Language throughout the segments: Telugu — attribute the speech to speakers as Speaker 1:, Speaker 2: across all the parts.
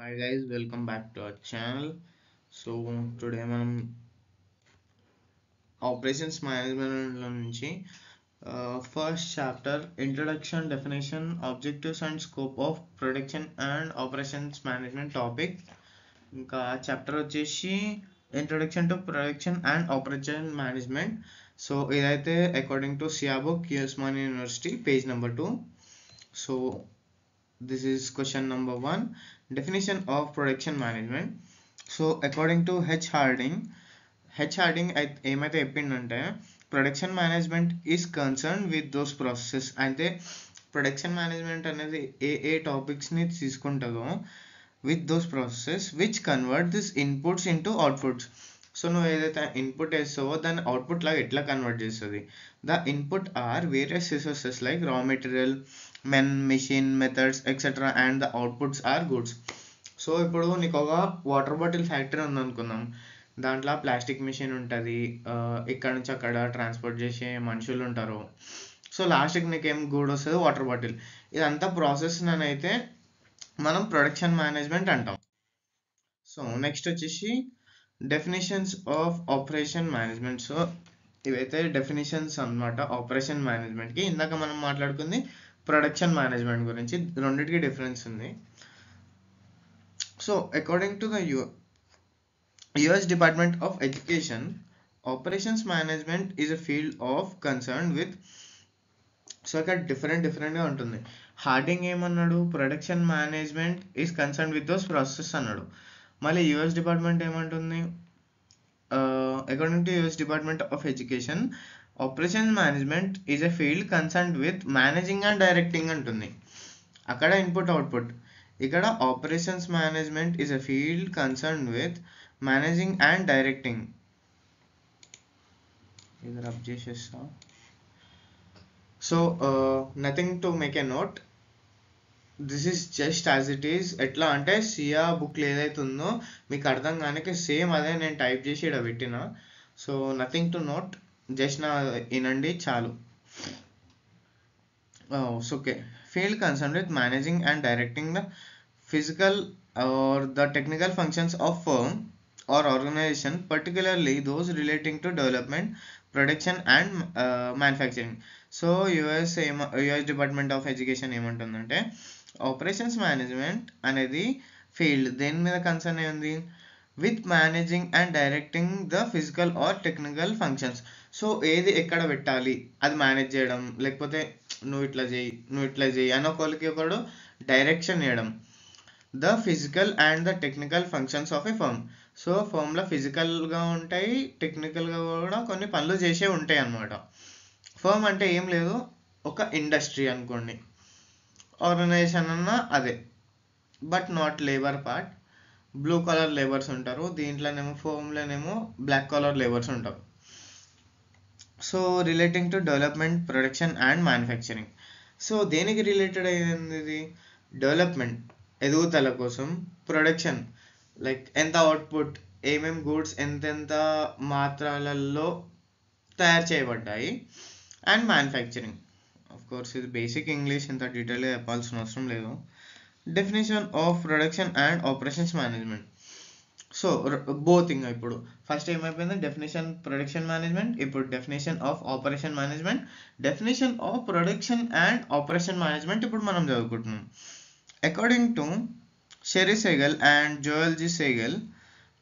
Speaker 1: Hi guys, welcome back to our channel. So today మనం operations management లో నుంచి first chapter introduction, definition, objectives and scope of production and operations management topic. ఇంకా చాప్టర్ వచ్చేసి introduction to production and operation management. So ఇదైతే అకార్డింగ్ టు సియాబో క్యూస్మాన్ university page number 2. So this is question number 1, definition of production management. So according to H Harding ఏమైతే చెప్పిండంటే production management is concerned with those processes. అయితే ప్రొడక్షన్ మేనేజ్మెంట్ అనేది ఏ టాపిక్స్ని తీసుకుంటుందో with those processes which convert this inputs into outputs. So నువ్వు ఏదైతే ఇన్పుట్ వేస్తావో దాన్ని అవుట్పుట్ లాగా ఎట్లా కన్వర్ట్ చేస్తుంది. The input are various resources like raw material, machine, methods etcetera and the outputs are goods. So ఇప్పుడు నీకు ఒక వాటర్ బాటిల్ ఫ్యాక్టరీ ఉందనుకుందాం. దాంట్లో ప్లాస్టిక్ మిషన్ ఉంటుంది, ఇక్కడ నుంచి అక్కడ ట్రాన్స్పోర్ట్ చేసే మనుషులు ఉంటారు. సో లాస్ట్కి నీకేం గుడ్ వస్తుంది, వాటర్ బాటిల్. ఇదంతా ప్రాసెస్ అయితే మనం ప్రొడక్షన్ మేనేజ్మెంట్ అంటాం. సో నెక్స్ట్ వచ్చేసి definitions of operation management. So ఇవైతే డెఫినేషన్స్ అన్నమాట ఆపరేషన్ మేనేజ్మెంట్కి. ఇందాక మనం మాట్లాడుకుంది ప్రొడక్షన్ మేనేజ్మెంట్ గురించి, రెండింటికి డిఫరెన్స్ ఉంది. So according to the US Department of Education, operations management is a field of concern with. So ఇక్కడ డిఫరెంట్గా ఉంటుంది. హార్డింగ్ ఏమన్నాడు, production management is concern with those process అన్నాడు. మళ్ళీ యుఎస్ డిపార్ట్మెంట్ ఏమంటుంది, according to US department of education, operation management is a field concern with managing and directing అంటుంది. అక్కడ ఇన్పుట్ అవుట్పుట్, ఇక్కడ operations management is a field concern with managing and directing. ఇది రబ్ చేసేస్తా. So nothing to make a note, this is just as it is. ఎట్లా అంటే సియా బుక్లో ఏదైతే ఉందో మీకు అర్థం కానీ సేమ్ అదే నేను టైప్ చేసి ఇక్కడ పెట్టిన. So nothing to note, just నా వినండి చాలు. Okay, field concern with managing and directing the physical or the technical functions of firm or organization, particularly those relating to development, production and manufacturing. So US department of education ఏమంటుందంటే ఆపరేషన్స్ మేనేజ్మెంట్ అనేది ఫీల్డ్ దేని మీద కన్సర్న్ అయింది, with managing and directing the physical are technical functions. So ఏది ఎక్కడ పెట్టాలి అది మేనేజ్ చేయడం, లేకపోతే నువ్వు ఇట్లా చేయి అని ఒకరికి డైరెక్షన్ చేయడం. The physical and the technical functions of a firm. So ఫర్మ్లో ఫిజికల్గా ఉంటాయి, టెక్నికల్గా కూడా కొన్ని పనులు చేసే ఉంటాయి అన్నమాట. ఫర్మ్ అంటే ఏం లేదు, ఒక ఇండస్ట్రీ అనుకోండి, ఆర్గనైజేషన్ అన్న అదే, but not labour part. Blue colour labours ఉంటారు, దీంట్లోనేమో ఫర్మ్లోనేమో బ్లాక్ కలర్ లేబర్స్ ఉంటారు. So relating to development, production and manufacturing. So దేనికి రిలేటెడ్ అయ్యింది ఇది, డెవలప్మెంట్ ఎదుగుదల కోసం, ప్రొడక్షన్ లైక్ ఎంత అవుట్పుట్, ఏమేమి గూడ్స్ ఎంతెంత మాత్రాలలో తయారు చేయబడ్డాయి, అండ్ మ్యానుఫ్యాక్చరింగ్. ఆఫ్ కోర్స్ ఇది బేసిక్ ఇంగ్లీష్, ఇంత డీటెయిల్గా చెప్పాల్సిన అవసరం లేదు. Definition of production and operations management. So both. ఇంకా ఇప్పుడు ఫస్ట్ ఏమైపోయింది, డెఫినేషన్ ప్రొడక్షన్ మేనేజ్మెంట్, ఇప్పుడు definition of operation management. Definition of production and operation management ఇప్పుడు మనం చదువుకుంటున్నాం. According to Sherry Segal and Joel G. Segal,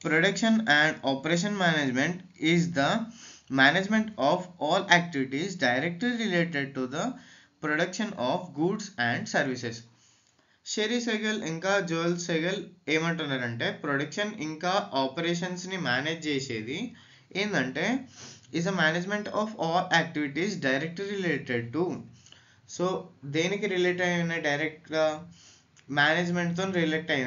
Speaker 1: production and operation management is the management of all activities directly related to the production of goods and services. షెరీ Sehgal ఇంకా జోయల్ సెగల్ ఏమంటున్నారంటే ప్రొడక్షన్ ఇంకా ఆపరేషన్స్ని మేనేజ్ చేసేది ఏంటంటే is a management of all activities directly related to. So దేనికి రిలేట్ అయి ఉన్నాయి, డైరెక్ట్గా మేనేజ్మెంట్తో రిలేట్ అయి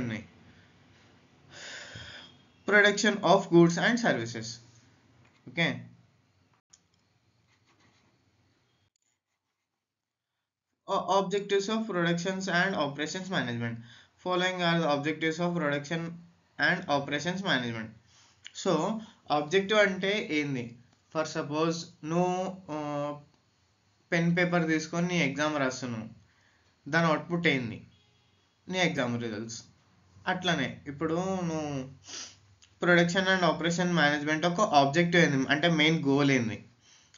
Speaker 1: ఉన్నాయి production of goods and services. Okay, objectives of productions and operations management. Following are the objectives of production and operations management. So objective అంటే ఏంది, ఫర్ సపోజ్ నువ్వు పెన్ పేపర్ తీసుకొని నీ ఎగ్జామ్ రాస్తున్నావు, దాని అవుట్పుట్ ఏంది, నీ ఎగ్జామ్ రిజల్ట్స్. అట్లనే ఇప్పుడు నువ్వు ప్రొడక్షన్ అండ్ ఆపరేషన్ మేనేజ్మెంట్ ఒక ఆబ్జెక్టివ్ ఏంది అంటే మెయిన్ గోల్ ఏంది,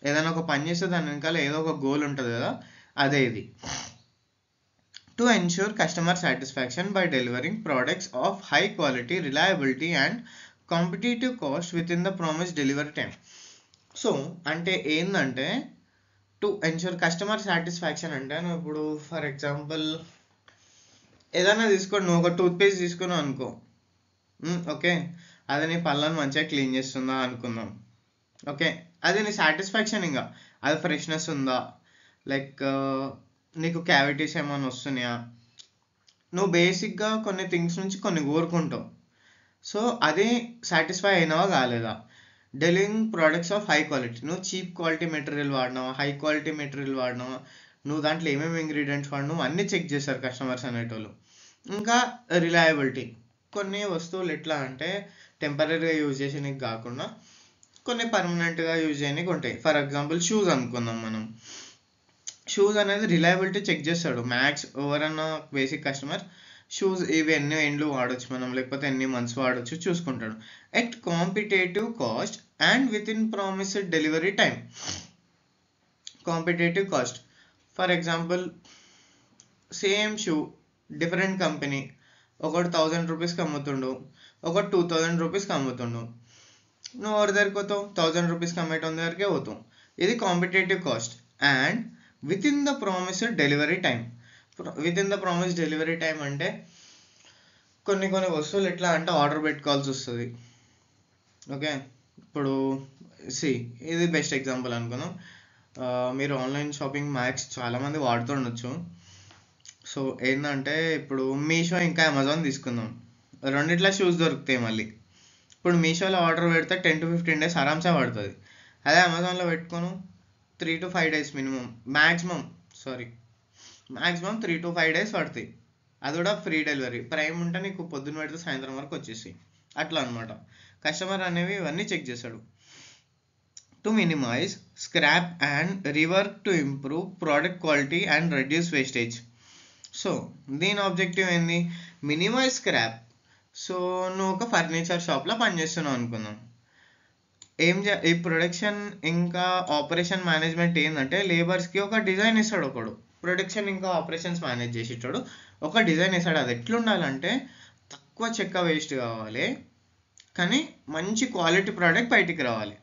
Speaker 1: ఏదైనా ఒక పని చేస్తే దాని వెనకాల ఏదో ఒక గోల్ ఉంటుంది కదా, అదే ఇది. To ensure customer satisfaction by delivering products of high quality, reliability and competitive cost with in the promise delivery time. So అంటే ఏంటంటే టు ఎన్ష్యూర్ కస్టమర్ సాటిస్ఫాక్షన్ అంటే నువ్వు ఇప్పుడు ఫర్ ఎగ్జాంపుల్ ఏదైనా తీసుకోండి, నువ్వు ఒక టూత్పేస్ట్ తీసుకున్నావు అనుకో, ఓకే, అది నీ పళ్ళని మంచిగా క్లీన్ చేస్తుందా అనుకుందాం, ఓకే, అది నీ సాటిస్ఫాక్షన్. ఇంకా అది ఫ్రెష్నెస్ ఉందా, లైక్ నీకు క్యావిటీస్ ఏమైనా వస్తున్నాయా, నువ్వు బేసిక్గా కొన్ని థింగ్స్ నుంచి కొన్ని కోరుకుంటావు. సో అది సాటిస్ఫై అయినావా కాలేదా. Delivering products of high quality, నువ్వు చీప్ క్వాలిటీ మెటీరియల్ వాడినావా, హై క్వాలిటీ మెటీరియల్ వాడినావా, నువ్వు దాంట్లో ఏమేమి ఇంగ్రీడియంట్స్ వాడినావు అన్నీ చెక్ చేస్తారు కస్టమర్స్ అనేటోళ్ళు. ఇంకా రిలయబిలిటీ, కొన్ని వస్తువులు ఎట్లా అంటే టెంపరీగా యూజ్ చేసేనికి కాకుండా కొన్ని పర్మనెంట్గా యూజ్ చేయడానికి ఉంటాయి. ఫర్ ఎగ్జాంపుల్ షూస్ అనుకుందాం మనం, షూస్ అనేది రిలయబిలిటీ చెక్ చేస్తాడు మ్యాక్స్ ఎవరన్నా బేసిక్ కస్టమర్. షూస్ ఇవి ఎన్ని ఎండ్లు వాడచ్చు మనం, లేకపోతే ఎన్ని మంత్స్ వాడచ్చు చూసుకుంటాడు. At competitive cost and with in promised delivery time. Competitive cost, for example same shoe different company, ఒకటి 1000 రూపీస్కి అమ్ముతుండు, ఒకటి 2000 రూపీస్కి అమ్ముతుండు. నువ్వు ఎవరి దగ్గరికి పోతావు, 1000 రూపీస్కి అమ్మేటం దగ్గరికే పోతావు. ఇది competitive cost. And with in the promised delivery time. With in the promise delivery time అంటే కొన్ని వస్తువులు ఎట్లా అంటే ఆర్డర్ పెట్టుకోవాల్సి వస్తుంది, ఓకే. ఇప్పుడు ఇది బెస్ట్ ఎగ్జాంపుల్ అనుకుందాం. మీరు ఆన్లైన్ షాపింగ్ మ్యాక్స్ చాలామంది వాడుతుండొచ్చు. సో ఏంటంటే ఇప్పుడు మీషో ఇంకా అమెజాన్ తీసుకుందాం, రెండిట్లా షూస్ దొరుకుతాయి మళ్ళీ. ఇప్పుడు మీషోలో ఆర్డర్ పెడితే 10 to 15 days ఆరామ్సే పడుతుంది. అదే అమెజాన్లో పెట్టుకోను 3 to 5 days minimum, maximum 3 to 5 days పడుతాయి. అది కూడా ఫ్రీ డెలివరీ. ప్రైమ్ ఉంటే నీకు పొద్దున్న పెడితే సాయంత్రం వరకు వచ్చేసి అట్లా అనమాట. కస్టమర్ అనేవి ఇవన్నీ చెక్ చేస్తాడు. To minimize scrap and rework to improve product quality and reduce wastage. So దీని ఆబ్జెక్టివ్ ఏంది, మినిమైజ్ స్క్రాప్. సో నువ్వు ఒక ఫర్నిచర్ షాప్లో పనిచేస్తున్నావు అనుకుందాం. ఈ ప్రొడక్షన్ ఇంకా ఆపరేషన్ మేనేజ్మెంట్ ఏంటంటే లేబర్స్కి ఒక డిజైన్ ఇస్తాడు ఒకడు, ప్రొడక్షన్ ఇంకా ఆపరేషన్స్ మేనేజ్ చేసేటాడు ఒక డిజైన్ ఇస్తాడు. అది ఎట్లుండాలంటే తక్కువ చెక్క వేస్ట్ కావాలి కానీ మంచి క్వాలిటీ ప్రోడక్ట్ బయటికి రావాలి,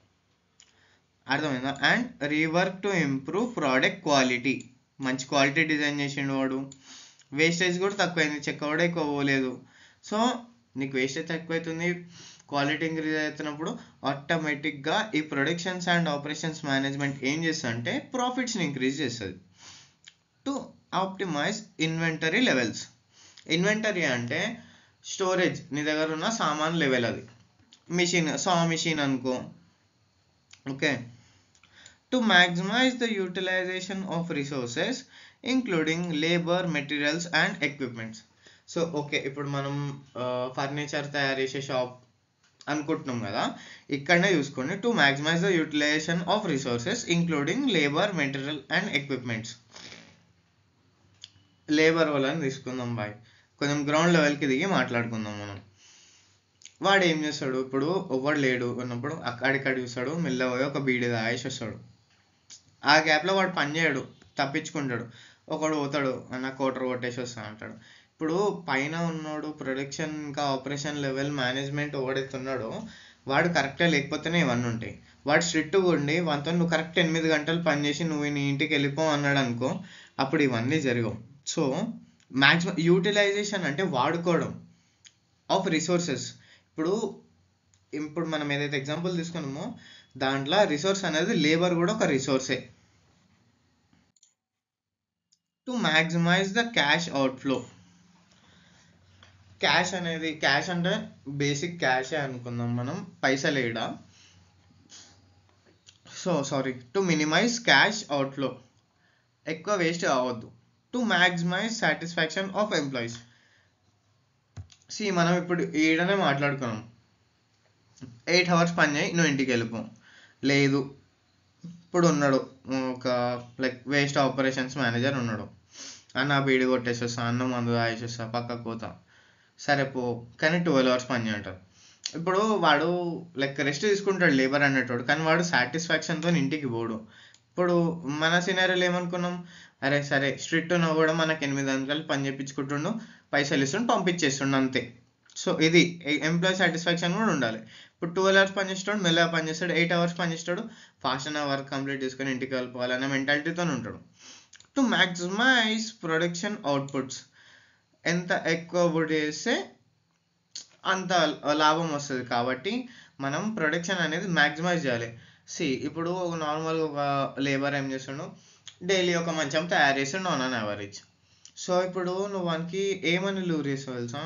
Speaker 1: అర్థమైందా. And rework to improve product quality, మంచి క్వాలిటీ డిజైన్ చేసిండు వాడు, వేస్టేజ్ కూడా తక్కువైంది, చెక్క కూడా ఎక్కువ పోలేదు. సో నీకు వేస్టేజ్ తక్కువైతుంది, క్వాలిటీ ఇంక్రీజ్ అవుతున్నప్పుడు ఆటోమేటిక్గా ఈ ప్రొడక్షన్స్ అండ్ ఆపరేషన్స్ మేనేజ్మెంట్ ఏం చేస్తుంది అంటే ప్రాఫిట్స్ని ఇంక్రీజ్ చేస్తుంది. To optimize inventory levels. Inventory అంటే స్టోరేజ్, నీ దగ్గర ఉన్న సామాన్ లెవెల్. అది మిషన్ అనుకో, okay. To maximise the utilization of resources including labour, materials and equipments. So okay, ఇప్పుడు మనం ఫర్నిచర్ తయారు చేసే షాప్ అనుకుంటున్నాం కదా, ఇక్కడనే చూసుకోండి. To maximise the utilization of resources including labour, material and equipments. Labour వాళ్ళని తీసుకుందాం బాయ్, కొంచెం గ్రౌండ్ లెవెల్కి దిగి మాట్లాడుకుందాం మనం. వాడు ఏం చేస్తాడు, ఇప్పుడు ఎవడు లేడు అన్నప్పుడు అక్కడిక్కడ చూస్తాడు, మెల్లగా ఒక బీడి తాగేసి వస్తాడు. ఆ గ్యాప్లో వాడు పని చేయడు, తప్పించుకుంటాడు. ఒకడు పోతాడు అన్న కోటర్ కొట్టేసి వస్తా అంటాడు. ఇప్పుడు పైన ఉన్నాడు ప్రొడక్షన్ ఇంకా ఆపరేషన్ లెవెల్ మేనేజ్మెంట్ ఎవడైతున్నాడో వాడు కరెక్ట్గా లేకపోతేనే ఇవన్నీ ఉంటాయి. వాడు స్ట్రిక్ట్గా ఉండి వాటితో నువ్వు కరెక్ట్ 8 గంటలు పనిచేసి నువ్వు నీ ఇంటికి వెళ్ళిపో అన్నాడు అనుకో, అప్పుడు ఇవన్నీ జరగవు. సో మ్యాక్సిమం యూటిలైజేషన్ అంటే వాడుకోవడం ఆఫ్ రిసోర్సెస్. ఇప్పుడు మనం ఏదైతే ఎగ్జాంపుల్ తీసుకున్నామో దాంట్లో రిసోర్స్ అనేది లేబర్ కూడా ఒక రిసోర్సే. To maximise the cash outflow. Cash అంటే బేసిక్ క్యాషే అనుకుందాం మనం, పైసలు ఏడ. టు మినిమైజ్ క్యాష్ అవుట్ఫ్లో, ఎక్కువ వేస్ట్ కావద్దు. To maximise satisfaction of employees. మనం ఇప్పుడు ఈడనే మాట్లాడుకున్నాం, 8 hours పని చేయి నువ్వు ఇంటికి వెళ్ళిపో. లేదు, ఇప్పుడు ఉన్నాడు ఒక లైక్ వేస్ట్ ఆపరేషన్స్ మేనేజర్ ఉన్నాడు, అన్న బీడి కొట్టేసేస్తా, అన్నం మందు తాగేసేస్తా, పక్కకు పోతా, సరే పో, కానీ 12 అవర్స్ పని అంటారు. ఇప్పుడు వాడు లైక్ రెస్ట్ తీసుకుంటాడు లేబర్ అనేటోడు, కానీ వాడు సాటిస్ఫాక్షన్తో ఇంటికి పోడు. ఇప్పుడు మన సినారీలో ఏమనుకున్నాం, అరే సరే స్ట్రిక్ట్ ఉన్నా కూడా మనకు 8 గంటలు పని చేయించుకుంటుండు, పైసలు ఇస్తుండు, పంపించేస్తుండు అంతే. సో ఇది ఎంప్లాయీ సాటిస్ఫాక్షన్ కూడా ఉండాలి. ఇప్పుడు 12 అవర్స్ పని చేస్తాడు, మెల్లగా పని చేస్తాడు, 8 అవర్స్ పని చేస్తాడు, ఫాస్ట్ అయినా వర్క్ కంప్లీట్ చేసుకొని ఇంటికి వెళ్ళిపోవాలనే మెంటాలిటీతో ఉంటాడు. టు మ్యాక్సిమైజ్ ప్రొడక్షన్ అవుట్పుట్స్, ఎంత ఎక్కువ అవుట్ చేస్తే అంత లాభం వస్తుంది, కాబట్టి మనం ప్రొడక్షన్ అనేది మ్యాక్సిమైజ్ చేయాలి. ఇప్పుడు ఒక నార్మల్గా ఒక లేబర్ ఏం చేస్తాడు, డైలీ ఒక మంచం తయారు చేస్తాడు ఆన్ అన్ యావరేజ్. సో ఇప్పుడు నువ్వు వానికి ఏమని లూర్ చేస్తావు తెలుసా,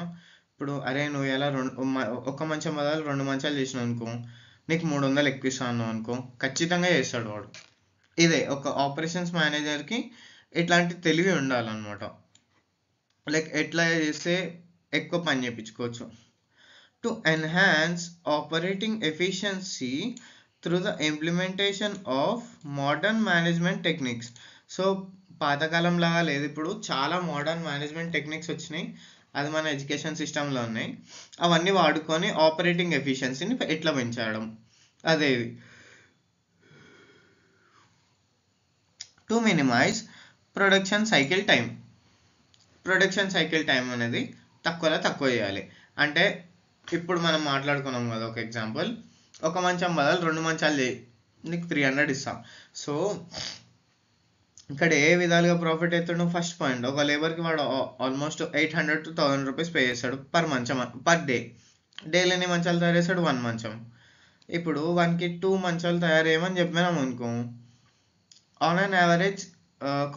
Speaker 1: ఇప్పుడు అరే నువ్వు ఎలా ఒక మంచం బదులు 2 మంచాలు చేసినావు అనుకో, నీకు 300 ఎక్కువ ఇస్తాను అనుకో, ఖచ్చితంగా చేస్తాడు వాడు. ఇదే ఒక ఆపరేషన్స్ మేనేజర్కి ఇట్లాంటి తెలివి ఉండాలన్నమాట, లైక్ ఎట్లా చేస్తే ఎక్కువ పని చేయించుకోవచ్చు. To enhance operating efficiency through the implementation of modern management techniques. So పాతకాలం లాగా లేదు, ఇప్పుడు చాలా మోడర్న్ మేనేజ్మెంట్ టెక్నిక్స్ వచ్చినాయి, అది మన ఎడ్యుకేషన్ సిస్టంలో ఉన్నాయి. అవన్నీ వాడుకొని ఆపరేటింగ్ ఎఫిషియన్సీని ఎట్లా పెంచడం, అదే ఇది. To minimize production cycle time. Production cycle time అనేది తక్కువ చేయాలి. అంటే ఇప్పుడు మనం మాట్లాడుకున్నాం కదా, ఒక ఎగ్జాంపుల్, ఒక మంచం బదులు 2 మంచాలు చేయి, నీకు 300 ఇస్తాం. సో ఇక్కడ ఏ విధాలుగా ప్రాఫిట్ అవుతాడు, ఫస్ట్ పాయింట్, ఒక లేబర్కి వాడు ఆల్మోస్ట్ 800 to 1000 రూపీస్ పే చేస్తాడు పర్ మంచం, పర్ డే. డైలీ ఎన్ని మంచాలు తయారు చేస్తాడు, 1 మంచం. ఇప్పుడు వానికి 2 మంచాలు తయారు చేయమని చెప్పినాం అనుకో, ఆన్ అన్ యావరేజ్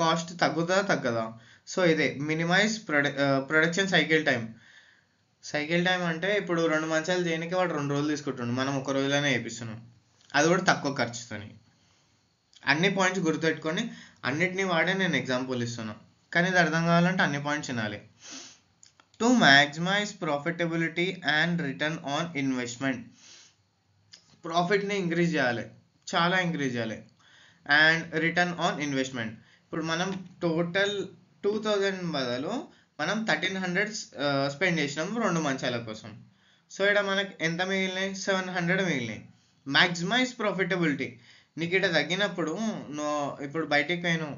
Speaker 1: కాస్ట్ తగ్గదా. సో ఇదే minimize production cycle time. Cycle time అంటే ఇప్పుడు 2 మంచాలు చేయడానికి వాడు 2 రోజులు తీసుకుంటుండు, మనం 1 రోజులోనే వేపిస్తున్నాం, అది కూడా తక్కువ ఖర్చుతోని. అన్ని పాయింట్స్ గుర్తుపెట్టుకొని అన్నిటినీ వాడే నేను ఎగ్జాంపుల్ ఇస్తున్నాను, కానీ ఇది అర్థం కావాలంటే అన్ని పాయింట్స్ వినాలి. To maximise profitability and return on investment. ప్రాఫిట్ని ఇంక్రీజ్ చేయాలి, చాలా ఇంక్రీజ్ చేయాలి, అండ్ రిటర్న్ ఆన్ ఇన్వెస్ట్మెంట్. ఇప్పుడు మనం టోటల్ 2000 బదులు మనం 1300 స్పెండ్ చేసినాం 2 మంచాల కోసం. సో ఇక్కడ మనకి ఎంత మిగిలినాయి, 700 మిగిలినాయి. Maximise profitability. నీకు ఇక్కడ తగ్గినప్పుడు నువ్వు ఇప్పుడు బయటికి పోయినావు,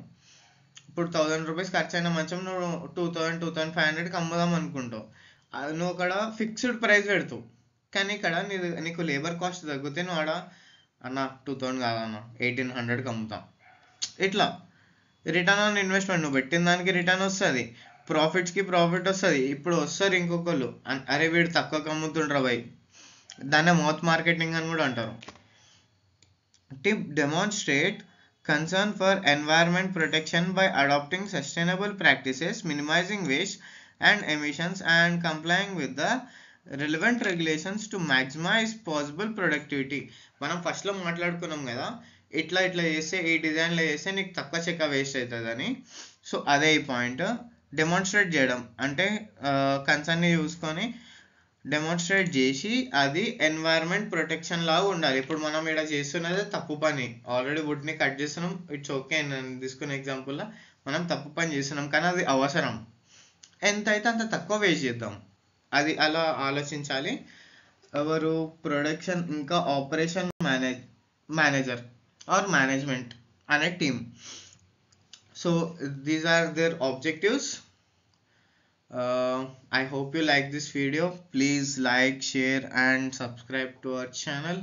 Speaker 1: ఇప్పుడు 1000 రూపీస్ ఖర్చు అయిన మంచం నువ్వు 2500కి అమ్ముదాం అనుకుంటావు, నువ్వు అక్కడ ఫిక్స్డ్ ప్రైస్ పెడతావు, కానీ ఇక్కడ నీకు లేబర్ కాస్ట్ తగ్గితే నువ్వు ఆడ అన్న 2000 కాదన్న 1800కి అమ్ముతాం. ఇట్లా రిటర్న్ ఆన్ ఇన్వెస్ట్మెంట్, నువ్వు పెట్టిన దానికి రిటర్న్ వస్తుంది, ప్రాఫిట్స్కి ప్రాఫిట్ వస్తుంది. ఇప్పుడు వస్తారు ఇంకొకళ్ళు, అరే వీడు తక్కువకి అమ్ముతుండ్రా భయ్, దాన్నే మౌత్ మార్కెటింగ్ అని కూడా అంటారు. Tip demonstrate concern for environment protection by adopting sustainable practices, minimizing waste and emissions, and complying with the relevant regulations to maximize possible productivity. మనం ఫస్ట్లో మాట్లాడుకున్నాం కదా, ఇట్లా చేస్తే ఈ డిజైన్లో చేస్తే నీకు తక్కువ చెక్క వేస్ట్ అవుతుందని. సో అదే ఈ పాయింట్, డెమాన్స్ట్రేట్ చేయడం అంటే కన్సర్న్ని చూసుకొని డెమాన్స్ట్రేట్ చేసి అది ఎన్వైరన్మెంట్ ప్రొటెక్షన్ లాగా ఉండాలి. ఇప్పుడు మనం ఇక్కడ చేస్తున్నది తప్పు పని, ఆల్రెడీ వుడ్ని కట్ చేస్తున్నాం, ఇట్స్ ఓకే, నేను తీసుకున్న ఎగ్జాంపుల్లో మనం తప్పు పని చేస్తున్నాం, కానీ అది అవసరం, ఎంత అయితే అంత తక్కువ వేస్ట్ చేద్దాం, అది అలా ఆలోచించాలి. ఎవరు, ప్రొడక్షన్ ఇంకా ఆపరేషన్ మేనేజర్ ఆర్ మేనేజ్మెంట్ అనే team. So these are their objectives. I hope you like this video. Please like, share and subscribe to our channel.